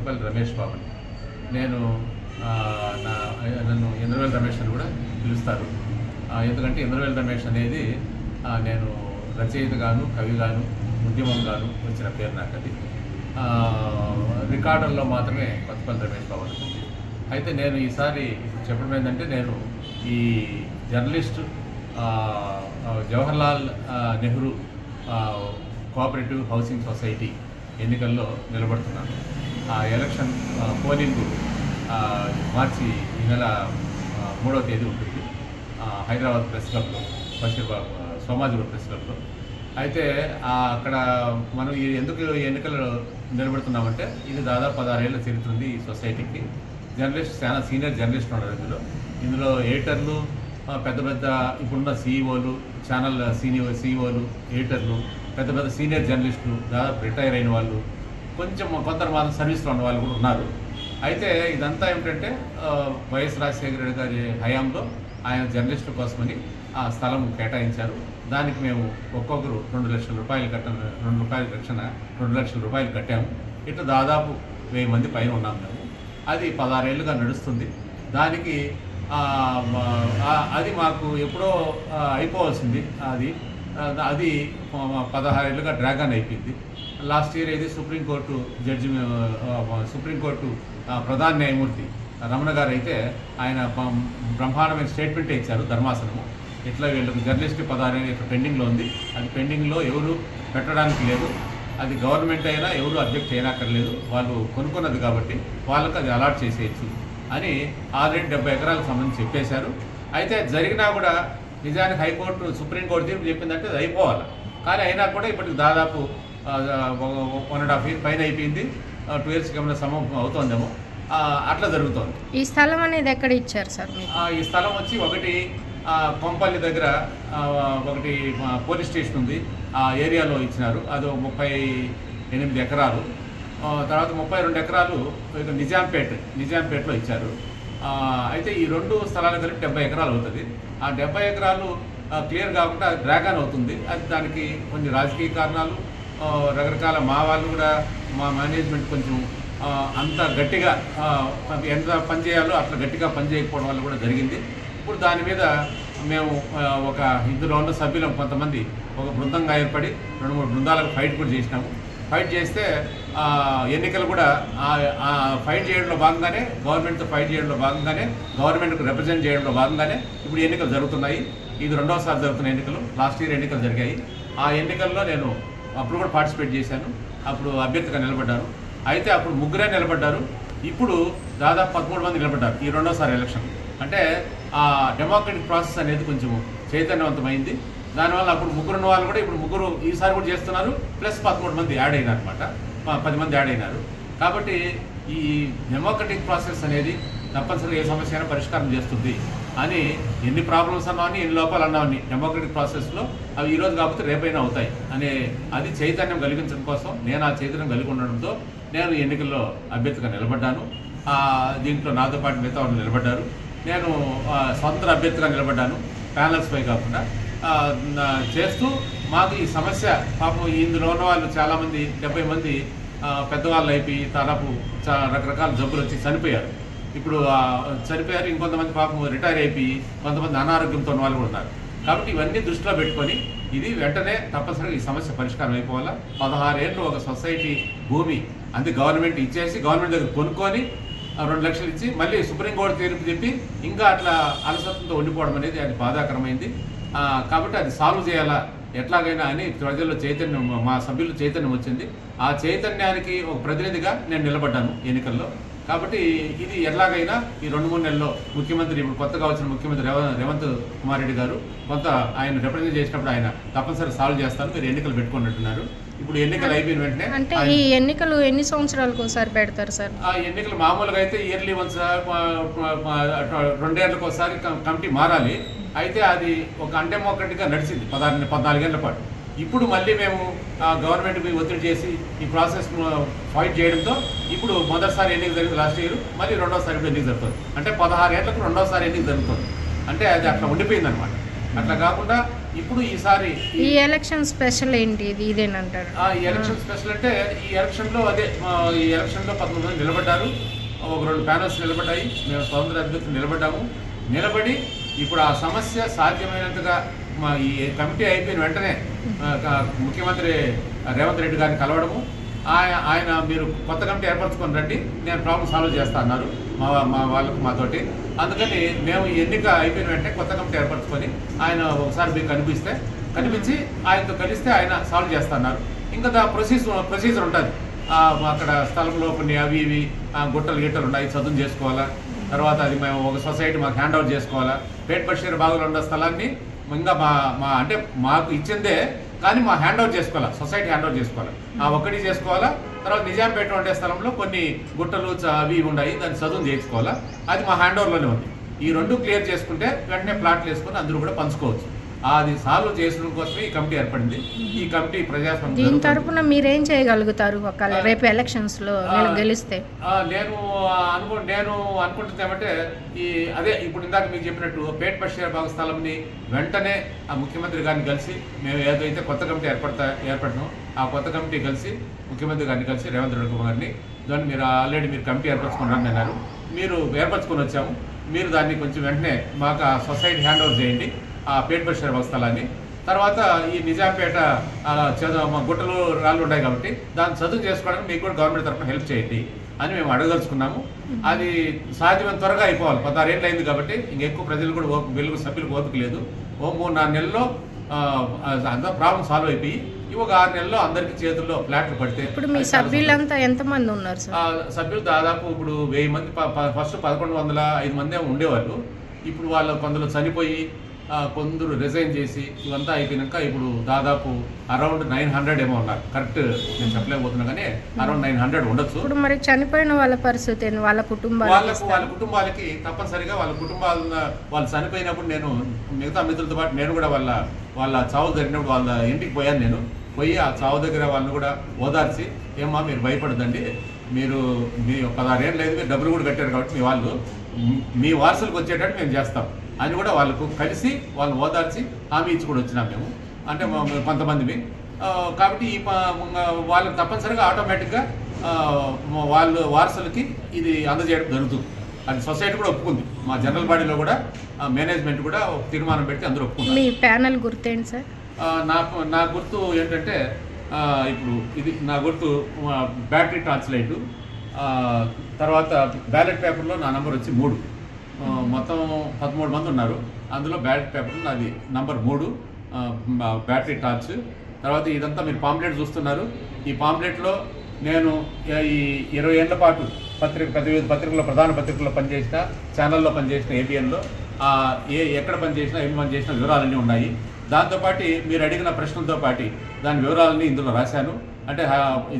కొత్తపల్లి రమేష్ బాబుని. నేను నన్ను ఇంద్రవేల్ రమేష్ అని కూడా పిలుస్తారు. ఎందుకంటే ఇంద్రవేల్ రమేష్ అనేది నేను రచయితగాను, కవిగాను, ఉద్యమంగాను వచ్చిన పేరు నాకు. అది రికార్డుల్లో మాత్రమే కొత్తపల్లి రమేష్ బాబు ఉంటుంది. అయితే నేను ఈసారి చెప్పడం ఏంటంటే, నేను ఈ journalist Jawaharlal Nehru cooperative housing society ఎన్నికల్లో నిలబడుతున్నాను. ఆ ఎలక్షన్ పోలింగ్ మార్చి ఈ నెల 3వ తేదీ ఉంటుంది హైదరాబాద్ ప్రెస్ క్లబ్లో, బషీర్బాగ్ సోమాజిగూడ ప్రెస్ క్లబ్లో. అయితే అక్కడ మనం ఎందుకు ఎన్నికలు నిలబడుతున్నామంటే, ఇది దాదాపు 16 ఏళ్ళ చరిత్ర ఉంది ఈ సొసైటీకి. జర్నలిస్ట్ చాలా సీనియర్ జర్నలిస్టులు ఉన్నారు ఇందులో ఎడిటర్లు, పెద్ద పెద్ద ఇప్పుడున్న సీఈఓలు, ఛానల్ సీఈఓలు, ఎడిటర్లు, పెద్ద పెద్ద సీనియర్ జర్నలిస్టులు, దాదాపు రిటైర్ అయిన వాళ్ళు, కొందరు మాత్రం సర్వీస్లో ఉన్న వాళ్ళు కూడా ఉన్నారు. అయితే ఇదంతా ఏమిటంటే, వైఎస్ రాజశేఖర రెడ్డి గారి హయాంలో ఆయన జర్నలిస్టుల కోసమని ఆ స్థలం కేటాయించారు. దానికి మేము ఒక్కొక్కరు 2 లక్షల రూపాయలు $2 లక్షల రూపాయలు కట్టాము. ఇట్లా దాదాపు 1000 మంది పైన ఉన్నాము మేము. అది 16 ఏళ్ళుగా నడుస్తుంది. దానికి అది మాకు ఎప్పుడో అయిపోవాల్సింది. అది 16 ఏళ్ళుగా డ్రాగన్ అయిపోయింది. లాస్ట్ ఇయర్ ఇది సుప్రీంకోర్టు ప్రధాన న్యాయమూర్తి రమణ గారు అయితే ఆయన బ్రహ్మాండమైన స్టేట్మెంటే ఇచ్చారు ధర్మాసనము. ఇట్లా వీళ్ళకి జర్నలిస్ట్ 16 ఏళ్ళు ఇట్లా పెండింగ్లో ఉంది. అది పెండింగ్లో ఎవరు పెట్టడానికి లేదు. అది గవర్నమెంట్ అయినా ఎవరు అబ్జెక్ట్ చేయనక్కర్లేదు. వాళ్ళు కొనుక్కున్నది కాబట్టి వాళ్ళకి అది అలాట్ చేసేయచ్చు అని ఆల్రెడీ 70 ఎకరాలకు సంబంధించి చెప్పేశారు. అయితే జరిగినా కూడా నిజానికి హైకోర్టు, సుప్రీంకోర్టు తీర్పు చెప్పిందంటే అది అయిపోవాలి. కానీ అయినా కూడా ఇప్పటికి దాదాపు 1.5 years పైన అయిపోయింది. 2 years ఏమైనా సమం అవుతుందేమో. అట్లా జరుగుతుంది. ఈ స్థలం అనేది ఎక్కడ ఇచ్చారు సార్? ఈ స్థలం వచ్చి ఒకటి కొంపల్లి దగ్గర ఒకటి పోలీస్ స్టేషన్ ఉంది, ఆ ఏరియాలో ఇచ్చినారు. అది 38 ఎకరాలు. తర్వాత 32 ఎకరాలు నిజాంపేటలో ఇచ్చారు. అయితే ఈ 2 స్థలాలు కలిపి 70 ఎకరాలు అవుతుంది. ఆ 70 ఎకరాలు క్లియర్ కాకుండా డ్రాగన్ అవుతుంది. అది దానికి కొన్ని రాజకీయ కారణాలు, రకరకాల మా వాళ్ళు కూడా, మా మేనేజ్మెంట్ కొంచెం అంత గట్టిగా ఎంత పనిచేయాలో అట్లా గట్టిగా పనిచేయకపోవడం వల్ల కూడా జరిగింది. ఇప్పుడు దాని మీద మేము ఇందులో ఉన్న సభ్యులం కొంతమంది ఒక బృందంగా ఏర్పడి 2-3 బృందాలకు ఫైట్ కూడా చేసినాము. ఫైట్ చేస్తే ఎన్నికలు కూడా ఫైట్ చేయడంలో భాగంగానే, గవర్నమెంట్తో ఫైట్ చేయడంలో భాగంగానే, గవర్నమెంట్కు రిప్రజెంట్ చేయడంలో భాగంగానే ఇప్పుడు ఎన్నికలు జరుగుతున్నాయి. ఇది 2వసారి జరుగుతున్న ఎన్నికలు. లాస్ట్ ఇయర్ ఎన్నికలు జరిగాయి. ఆ ఎన్నికల్లో నేను అప్పుడు కూడా పార్టిసిపేట్ చేశాను. అప్పుడు అభ్యర్థిగా నిలబడ్డాను. అయితే అప్పుడు 3 నిలబడ్డారు. ఇప్పుడు దాదాపు 13 మంది నిలబడ్డారు ఈ 2వసారి ఎలక్షన్. అంటే ఆ డెమోక్రటిక్ ప్రాసెస్ అనేది కొంచెం చైతన్యవంతమైంది. దానివల్ల అప్పుడు 3 ఉన్న వాళ్ళు కూడా ఇప్పుడు 3 ఈసారి కూడా చేస్తున్నారు. ప్లస్ 13 మంది యాడ్ అయినారు అనమాట. 10 మంది యాడ్ అయినారు. కాబట్టి ఈ డెమోక్రటిక్ ప్రాసెస్ అనేది తప్పనిసరిగా ఏ సమస్య అయినా పరిష్కారం చేస్తుంది అని, ఎన్ని ప్రాబ్లమ్స్ అన్నామని, ఎన్ని లోపాలు అన్నామని డెమోక్రటిక్ ప్రాసెస్లో అవి ఈరోజు కాకపోతే రేపైనా అవుతాయి అనే అది చైతన్యం కలిగించడం కోసం నేను ఆ చైతన్యం కలిగి ఉండడంతో నేను ఎన్నికల్లో అభ్యర్థిగా నిలబడ్డాను. దీంట్లో నాతో పాటు మిగతా వాళ్ళు నిలబడ్డారు. నేను స్వతంత్ర అభ్యర్థిగా నిలబడ్డాను, ప్యానల్స్పై కాకుండా చేస్తూ. మాకు ఈ సమస్య పాపం ఇందులో ఉన్న వాళ్ళు చాలామంది 70 మంది పెద్దవాళ్ళు అయిపోయి దాదాపు రకరకాల జబ్బులు వచ్చి చనిపోయారు. ఇప్పుడు చనిపోయారు. ఇంకొంతమంది పాపం రిటైర్ అయిపోయి కొంతమంది అనారోగ్యంతో ఉన్న వాళ్ళు కూడా ఉన్నారు. కాబట్టి ఇవన్నీ దృష్టిలో పెట్టుకొని ఇది వెంటనే తప్పనిసరిగా ఈ సమస్య పరిష్కారం అయిపోవాలా. 16 ఏళ్ళు ఒక సొసైటీ భూమి అది గవర్నమెంట్ ఇచ్చేసి, గవర్నమెంట్ దగ్గర కొనుక్కొని 2 లక్షలు ఇచ్చి మళ్ళీ సుప్రీంకోర్టు తీర్పు చెప్పి ఇంకా అట్లా అలసత్వంతో ఉండిపోవడం అనేది అది బాధాకరమైంది. కాబట్టి అది సాల్వ్ చేయాలా ఎట్లాగైనా అని ప్రజల్లో చైతన్యం, మా సభ్యులు చైతన్యం వచ్చింది. ఆ చైతన్యానికి ఒక ప్రతినిధిగా నేను నిలబడ్డాను ఎన్నికల్లో. కాబట్టి ఇది ఎలాగైనా ఈ 2-3 నెలల్లో ముఖ్యమంత్రి, ఇప్పుడు కొత్తగా వచ్చిన ముఖ్యమంత్రి రేవంత్ కుమార్ రెడ్డి గారు కొంత ఆయన రిప్రజెంట్ చేసినప్పుడు ఆయన తప్పనిసరి సాల్వ్ చేస్తాను, మీరు ఎన్నికలు పెట్టుకున్నట్టున్నారు. ఇప్పుడు ఎన్నికలు అయిపోయిన వెంటనే అంటే ఈ ఎన్నికలు ఎన్ని సంవత్సరాలకు ఒకసారి పెడతారు సార్? ఆ ఎన్నికలు మామూలుగా అయితే ఇయర్లీ వన్స్ 2 ఏళ్లకు ఒకసారి కమిటీ మారాలి. అయితే అది ఒక అన్డెమోక్రటిక్గా నడిచింది 14 ఏళ్ల పాటు. ఇప్పుడు మళ్ళీ మేము గవర్నమెంట్ మీద ఒత్తిడి చేసి ఈ ప్రాసెస్ ఫైట్ చేయడంతో ఇప్పుడు మొదటిసారి ఎన్నిక జరిగింది లాస్ట్ ఇయర్, మళ్ళీ 2వసారి ఎన్నిక జరుగుతుంది. అంటే 16 ఏళ్లకు 2వసారి ఎన్నిక జరుగుతుంది. అంటే అది అట్లా ఉండిపోయింది అనమాట. అట్లా కాకుండా ఇప్పుడు ఈసారి ఈ ఎలక్షన్ స్పెషల్ ఏంటి ఇదేనంటారు? ఈ ఎలక్షన్ స్పెషల్ అంటే ఈ ఎలక్షన్లో ఈ ఎలక్షన్లో 19 మంది నిలబడ్డారు. ఒక 2 ప్యానల్స్ నిలబడ్డాయి. మేము స్వతంత్ర అభ్యర్థులు నిలబడి ఇప్పుడు ఆ సమస్య సాధ్యమైనంతగా ఈ కమిటీ అయిపోయిన వెంటనే ముఖ్యమంత్రి రేవంత్ రెడ్డి గారిని కలవడము, ఆయన మీరు కొత్త కమిటీ ఏర్పరచుకొని రండి, నేను ప్రాబ్లం సాల్వ్ చేస్తా అన్నారు వాళ్ళకు మాతోటి. అందుకని మేము ఎన్నిక అయిపోయిన వెంటనే కొత్త కమిటీ ఏర్పరచుకొని ఆయన ఒకసారి మీకు కనిపించి ఆయనతో కలిస్తే ఆయన సాల్వ్ చేస్తా అన్నారు. ఇంకా ప్రొసీజర్ ఉంటుంది. అక్కడ స్థలంలో కొన్ని అవి గుట్టలు ఉన్నాయి, చదువు చేసుకోవాలా. తర్వాత అది మేము ఒక సొసైటీ మాకు హ్యాండ్ ఓవర్ చేసుకోవాలా. పేట్ బషీర్ బాగులో ఉన్న స్థలాన్ని ఇంకా అంటే మాకు ఇచ్చిందే, కానీ మా హ్యాండ్ ఓవర్ చేసుకోవాలా, సొసైటీ హ్యాండ్ ఓవర్ చేసుకోవాలా. ఒక్కటి చేసుకోవాలా. తర్వాత నిజాంపేట ఉండే స్థలంలో కొన్ని గుట్టలు అవి ఉన్నాయి, దాన్ని చదువు చేసుకోవాలా. అది మా హ్యాండ్ ఓవర్లోనే ఉంది. ఈ 2 క్లియర్ చేసుకుంటే వెంటనే ప్లాట్లు వేసుకొని అందరూ కూడా పంచుకోవచ్చు. అది సాల్వ్ చేయడం కోసమే ఈ కమిటీ ఏర్పడింది. ఈ కమిటీ ప్రజాస్వామ్యం. దీని తరపున మీరేం చేయగలుగుతారు ఒకవేళ రేపు ఎలక్షన్స్ లో గెలిస్తే? నేను అనుకుంటుంది ఏమంటే అదే ఇప్పుడు ఇందాక మీకు చెప్పినట్టు పేట్ బషీర్ బాగు స్థలంని వెంటనే ఆ ముఖ్యమంత్రి గారిని కలిసి మేము ఏదైతే కొత్త కమిటీ ఏర్పడినాం ఆ కొత్త కమిటీ కలిసి ముఖ్యమంత్రి గారిని కలిసి రేవంత్ రెడ్డి గారిని దాన్ని మీరు ఆల్రెడీ మీరు కమిటీ ఏర్పరచుకున్నారని అన్నారు. మీరు ఏర్పరచుకొని వచ్చాము. మీరు దాన్ని కొంచెం వెంటనే మాకు ఆ సొసైటీ హ్యాండ్ ఓవర్ చేయండి, ఆ పేట్ బషీర్ బాగు స్థలాన్ని. తర్వాత ఈ నిజాంపేట గుట్టలు రాళ్ళు ఉన్నాయి కాబట్టి దాన్ని చదువు చేసుకోవడానికి మీకు కూడా గవర్నమెంట్ తరఫున హెల్ప్ చేయండి అని మేము అడగదలుచుకున్నాము. అది సాధ్యమైన త్వరగా అయిపోవాలి. 16 ఏళ్ళు అయింది కాబట్టి ఇంకెక్కువ ప్రజలు కూడా సభ్యులకు ఓపిక లేదు. 3-4 నెలల్లో అంతా ప్రాబ్లం సాల్వ్ అయిపోయి ఒక 6 నెలల్లో అందరికి చేతుల్లో ఫ్లాట్లు పడితే. ఇప్పుడు మీ సభ్యులంతా ఎంతమంది ఉన్నారు సార్? సభ్యులు దాదాపు ఇప్పుడు 1000 మంది. ఫస్ట్ 1105 మంది ఉండేవాళ్ళు. ఇప్పుడు వాళ్ళు కొందరు చనిపోయి కొందరు రిజైన్ చేసి ఇవంతా అయిపోయినాక ఇప్పుడు దాదాపు అరౌండ్ 900 ఏమో ఉన్నారు. కరెక్ట్ నేను చెప్పలేకపోతున్నా, కానీ అరౌండ్ 900 ఉండొచ్చు. ఇప్పుడు మరి చనిపోయిన వాళ్ళ పరిస్థితి, వాళ్ళ కుటుంబాలకి తప్పనిసరిగా వాళ్ళు చనిపోయినప్పుడు నేను మిగతా మిత్రులతో పాటు నేను కూడా వాళ్ళ చావు జరిగినప్పుడు వాళ్ళ ఇంటికి పోయాను. నేను పోయి ఆ చావు దగ్గర వాళ్ళని కూడా ఓదార్చి, ఏమా మీరు భయపడదండి, మీరు మీ 16 ఏళ్ళు లేదు, మీరు డబ్బులు కూడా కట్టారు కాబట్టి మీ వారసులకు వచ్చేటట్టు మేము చేస్తాం అని కూడా వాళ్ళకు కలిసి వాళ్ళని ఓదార్చి హామీ ఇచ్చి కూడా వచ్చినాం మేము. అంటే కొంతమందిని కాబట్టి వాళ్ళకి తప్పనిసరిగా ఆటోమేటిక్గా వాళ్ళ వారసులకి ఇది అందజేయడం జరుగుతుంది. అది సొసైటీ కూడా ఒప్పుకుంది. మా జనరల్ బాడీలో కూడా మేనేజ్మెంట్ కూడా తీర్మానం పెట్టి అందరూ ఒప్పుకుంది. మీ ప్యానల్ గుర్తేంటి సార్? నా గుర్తు ఏంటంటే ఇప్పుడు ఇది నా గుర్తు బ్యాటరీ టార్చ్ లైటు. తర్వాత బ్యాలెట్ పేపర్లో నా నంబర్ వచ్చి 3. మొత్తం 13 మంది ఉన్నారు. అందులో బ్యాలెట్ పేపర్లో నాది నంబర్ 3 బ్యాటరీ టార్చ్. తర్వాత ఇదంతా మీరు పాంప్లెట్ చూస్తున్నారు. ఈ పాంప్లెట్లో నేను ఈ 20 ఏళ్ల పాటు పత్రికలో ప్రధాన పత్రికల్లో పనిచేసిన, ఛానల్లో పనిచేసిన, ఏబిఎన్లో ఎక్కడ పనిచేసినా ఏమి పనిచేసిన వివరాలన్నీ ఉన్నాయి. దాంతోపాటు మీరు అడిగిన ప్రశ్నలతో పాటు దాని వివరాలన్నీ ఇందులో రాశాను. అంటే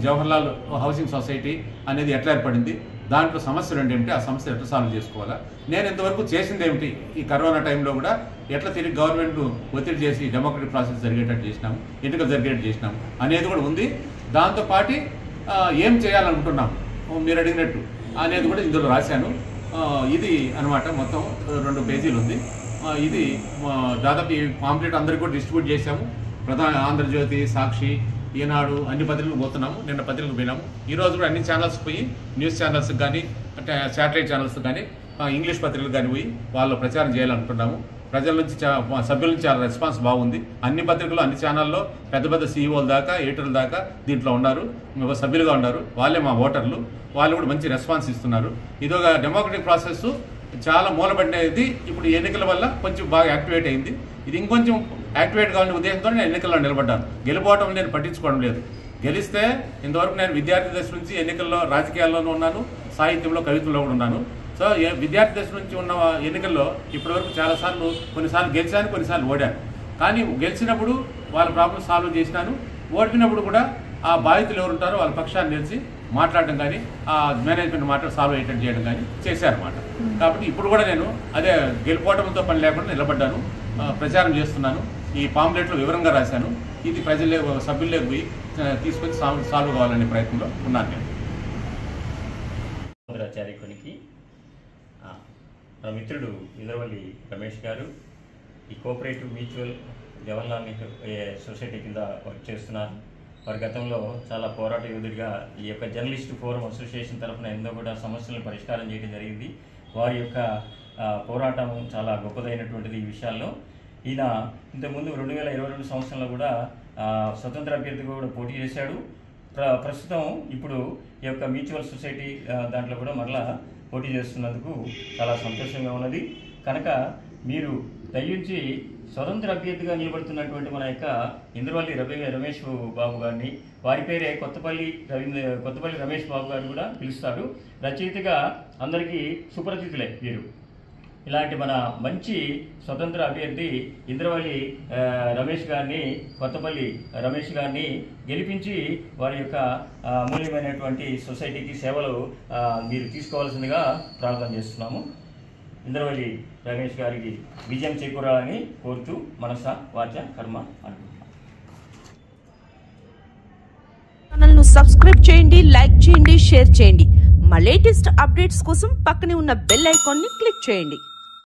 జవహర్లాల్ హౌసింగ్ సొసైటీ అనేది ఎట్లా ఏర్పడింది, దాంట్లో సమస్యలు ఏంటి, ఆ సమస్య ఎట్లా సాల్వ్ చేసుకోవాలా, నేను ఇంతవరకు చేసింది ఏమిటి, ఈ కరోనా టైంలో కూడా ఎట్లా తిరిగి గవర్నమెంట్ ఒత్తిడి చేసి డెమోక్రటిక్ ప్రాసెస్ జరిగేటట్టు చేసినాము, ఎన్నికలు జరిగేటట్టు చేసినాము అనేది కూడా ఉంది. దాంతోపాటు ఏం చేయాలనుకుంటున్నాము మీరు అడిగినట్టు అనేది కూడా ఇందులో రాశాను. ఇది అనమాట. మొత్తం 2 పేజీలు ఉంది. ఇది దాదాపు ఈ పాంప్లెట్ అందరికీ కూడా డిస్ట్రిబ్యూట్ చేశాము. ప్రధాన ఆంధ్రజ్యోతి, సాక్షి, ఈనాడు అన్ని పత్రికలు పోతున్నాము. నిన్న పత్రికలు పోయినాము. ఈరోజు కూడా అన్ని ఛానల్స్ పోయి, న్యూస్ ఛానల్స్ కానీ అంటే శాటిలైట్ ఛానల్స్ కానీ ఇంగ్లీష్ పత్రికలు కానీ పోయి వాళ్ళు ప్రచారం చేయాలనుకుంటున్నాము. ప్రజల నుంచి సభ్యుల నుంచి చాలా రెస్పాన్స్ బాగుంది. అన్ని పత్రికలు, అన్ని ఛానల్లో పెద్ద పెద్ద సీఈఓల దాకా, ఎడిటర్ల దాకా దీంట్లో ఉన్నారు, సభ్యులుగా ఉన్నారు. వాళ్ళే మా ఓటర్లు. వాళ్ళు కూడా మంచి రెస్పాన్స్ ఇస్తున్నారు. ఇదొక డెమోక్రటిక్ ప్రాసెస్ చాలా మూలబడినది. ఇప్పుడు ఎన్నికల వల్ల కొంచెం బాగా యాక్టివేట్ అయింది. ఇది ఇంకొంచెం యాక్టివేట్ కావాలనే ఉద్దేశంతో నేను ఎన్నికల్లో నిలబడ్డాను. గెలిపోవటం నేను పట్టించుకోవడం లేదు. గెలిస్తే ఇంతవరకు నేను విద్యార్థి దశ నుంచి ఎన్నికల్లో, రాజకీయాల్లోనూ ఉన్నాను, సాహిత్యంలో, కవిత్వంలో కూడా ఉన్నాను. సో విద్యార్థి దశ నుంచి ఉన్న ఎన్నికల్లో ఇప్పటివరకు చాలాసార్లు, కొన్నిసార్లు గెలిచాను, కొన్నిసార్లు ఓడాను. కానీ గెలిచినప్పుడు వాళ్ళ ప్రాబ్లం సాల్వ్ చేసినాను. ఓడిపినప్పుడు కూడా ఆ బాధితులు ఎవరుంటారో వాళ్ళ పక్షాన్ని నిలిచి మాట్లాడడం కానీ, ఆ మేనేజ్మెంట్ మాట్లాడి సాల్వ్ అయ్యేటట్టు చేయడం కానీ చేశారన్నమాట. కాబట్టి ఇప్పుడు కూడా నేను అదే గెలిపోవడంతో పని లేకుండా నిలబడ్డాను, ప్రచారం చేస్తున్నాను. ఈ పాంప్లెట్లో వివరంగా రాశాను. ఇది సభ్యులకు పోయి తీసుకొచ్చి సాల్వ్ కావాలనే ప్రయత్నంలో ఉన్నాను నేను. ఆచార్యకునికి మన మిత్రుడు ఇదరవల్లి రమేష్ గారు, ఈ cooperative mutual Jawaharlal Nehru society కింద వర్క్ చేస్తున్నారు. వారి గతంలో చాలా పోరాట యోధుడిగా ఈ యొక్క జర్నలిస్ట్ ఫోరం అసోసియేషన్ తరఫున ఎన్నో కూడా సమస్యలను పరిష్కారం చేయడం జరిగింది. వారి యొక్క పోరాటం చాలా గొప్పదైనటువంటిది. ఈ విషయాల్లో ఈయన ఇంతకుముందు 2022 సంవత్సరంలో కూడా స్వతంత్ర అభ్యర్థిగా కూడా పోటీ చేశాడు. ప్రస్తుతం ఇప్పుడు ఈ యొక్క మ్యూచువల్ సొసైటీ దాంట్లో కూడా మరలా పోటీ చేస్తున్నందుకు చాలా సంతోషంగా ఉన్నది. కనుక మీరు దయించి స్వతంత్ర అభ్యర్థిగా నిలబడుతున్నటువంటి మన యొక్క ఇంద్రవల్లి రమేష్ బాబు గారిని, వారి పేరే కొత్తపల్లి రమేష్ బాబు గారు కూడా పిలుస్తారు. రచయితగా అందరికీ సుపరిచితులే వీరు. ఇలాంటి మన మంచి స్వతంత్ర అభ్యర్థి ఇంద్రవల్లి రమేష్ గారిని, కొత్తపల్లి రమేష్ గారిని గెలిపించి వారి యొక్క అమూల్యమైనటువంటి సొసైటీకి సేవలు మీరు తీసుకోవాల్సిందిగా ప్రార్థన చేస్తున్నాము. ఇంద్రవల్లి రమేష్ గారికి విజయం చేకూరాలని కోరుతూ మనస వాచ కర్మ అనుకుంటున్నాం. ఛానల్ను సబ్స్క్రైబ్ చేయండి, లైక్ చేయండి, షేర్ చేయండి. మా లేటెస్ట్ అప్డేట్స్ కోసం పక్కనే ఉన్న బెల్ ఐకాన్ని క్లిక్ చేయండి.